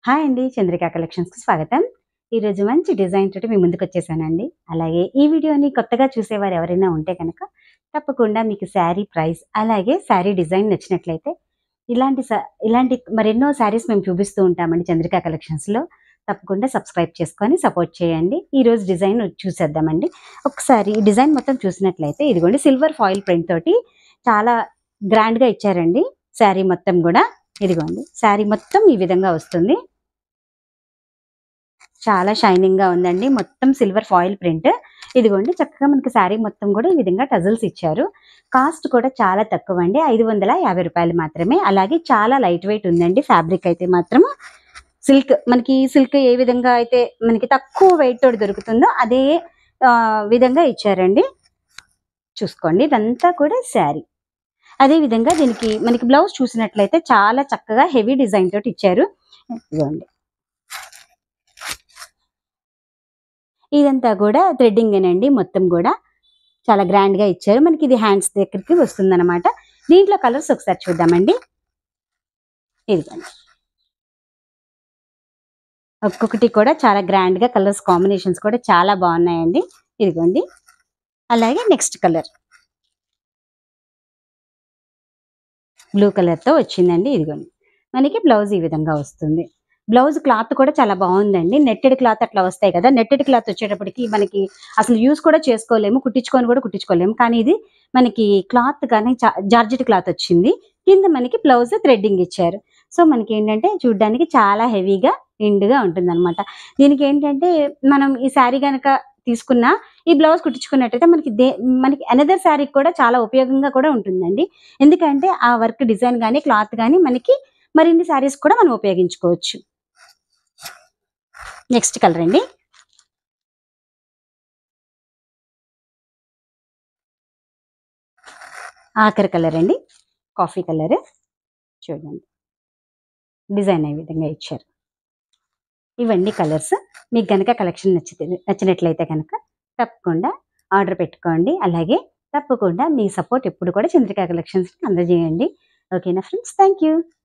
Hi అండి. చంద్రిక కలెక్షన్స్‌కి స్వాగతం. ఈరోజు మంచి డిజైన్ తోటి మీ ముందుకొచ్చేసానండి. అలాగే ఈ వీడియోని కొత్తగా చూసేవారు ఎవరైనా ఉంటే గనక తప్పకుండా మీకు శారీ ప్రైస్, అలాగే శారీ డిజైన్ నచ్చినట్లయితే ఇలాంటి స ఇలాంటి మరెన్నో శారీస్ మేము చూపిస్తూ ఉంటామండి చంద్రిక కలెక్షన్స్‌లో. తప్పకుండా సబ్స్క్రైబ్ చేసుకొని సపోర్ట్ చేయండి. ఈరోజు డిజైన్ చూసేద్దామండి. ఒకసారి ఈ డిజైన్ మొత్తం చూసినట్లయితే ఇదిగోండి సిల్వర్ ఫాయిల్ ప్రింట్ తోటి చాలా గ్రాండ్‌గా ఇచ్చారండి శారీ మొత్తం గూడా. ఇదిగోండి శారీ మొత్తం ఈ విధంగా వస్తుంది. చాలా షైనింగ్‌గా ఉందండి. మొత్తం సిల్వర్ ఫాయిల్ ప్రింట్. ఇదిగోండి చక్కగా మనకి శారీ మొత్తం గూడా ఈ విధంగా టజల్స్ ఇచ్చారు. కాస్ట్ కూడా చాలా తక్కువండి. రూ. 550 మాత్రమే. అలాగే చాలా లైట్ వెయిట్ ఉందండి. ఫ్యాబ్రిక్ అయితే మాత్రం సిల్క్ ఏ విధంగా అయితే మనకి తక్కువ వెయిట్ తోటి దొరుకుతుందో అదే విధంగా ఇచ్చారండి. చూసుకోండి ఇదంతా కూడా శారీ. అదే విధంగా దీనికి మనకి బ్లౌజ్ చూసినట్లయితే చాలా చక్కగా హెవీ డిజైన్ తోటి ఇచ్చారు. ఇదిగోండి. ఇదంతా కూడా థ్రెడ్డింగేనండి మొత్తం కూడా. చాలా గ్రాండ్‌గా ఇచ్చారు. మనకి ఇది హ్యాండ్స్ దగ్గరికి వస్తుందన్నమాట. దీంట్లో కలర్స్ ఒకసారి చూద్దామండి. ఇదిగోండి. ఒక్కొక్కటి కూడా చాలా గ్రాండ్‌గా కలర్స్ కాంబినేషన్స్ కూడా చాలా బాగున్నాయండి. ఇదిగోండి. అలాగే నెక్స్ట్ కలర్ బ్లూ కలర్‌తో వచ్చిందండి. ఇదిగోండి. మనకి బ్లౌజ్ ఈ విధంగా వస్తుంది. బ్లౌజ్ క్లాత్ కూడా చాలా బాగుందండి. నెట్టెడ్ క్లాత్ అట్లా వస్తాయి కదా! నెట్టెడ్ క్లాత్ వచ్చేటప్పటికి మనకి అసలు యూజ్ కూడా చేసుకోలేము. కుట్టించుకోలేము. కానీ ఇది మనకి క్లాత్ కానీ జార్జెట్ క్లాత్ వచ్చింది. కింద మనకి బ్లౌజ్ థ్రెడ్డింగ్ ఇచ్చారు. సో, మనకేంటంటే చూడ్డానికి చాలా హెవీగా, నిండుగా ఉంటుందనమాట. దీనికేంటంటే మనం ఈ శారీ గనక తీసుకున్నా, ఈ బ్లౌజ్ కుట్టించుకున్నట్టయితే మనకి అనదర్ శారీకి కూడా చాలా ఉపయోగంగా కూడా ఉంటుందండి. ఎందుకంటే ఆ వర్క్ డిజైన్ గాని, క్లాత్ గాని మనకి మరిన్ని శారీస్ కూడా మనం ఉపయోగించుకోవచ్చు. నెక్స్ట్ కలర్ అండి. ఆఖరి కలర్ అండి. Coffee colour. చూడండి. డిజైన్ ఈ విధంగా ఇచ్చారు. ఇవన్నీ కలర్స్. మీకు గనక కలెక్షన్ నచ్చినట్లయితే గనక తప్పకుండా ఆర్డర్ పెట్టుకోండి. అలాగే తప్పకుండా మీ సపోర్ట్ ఎప్పుడు కూడా చంద్రిక కలెక్షన్స్‌కి అందజేయండి. ఓకేనా ఫ్రెండ్స్? Thank you.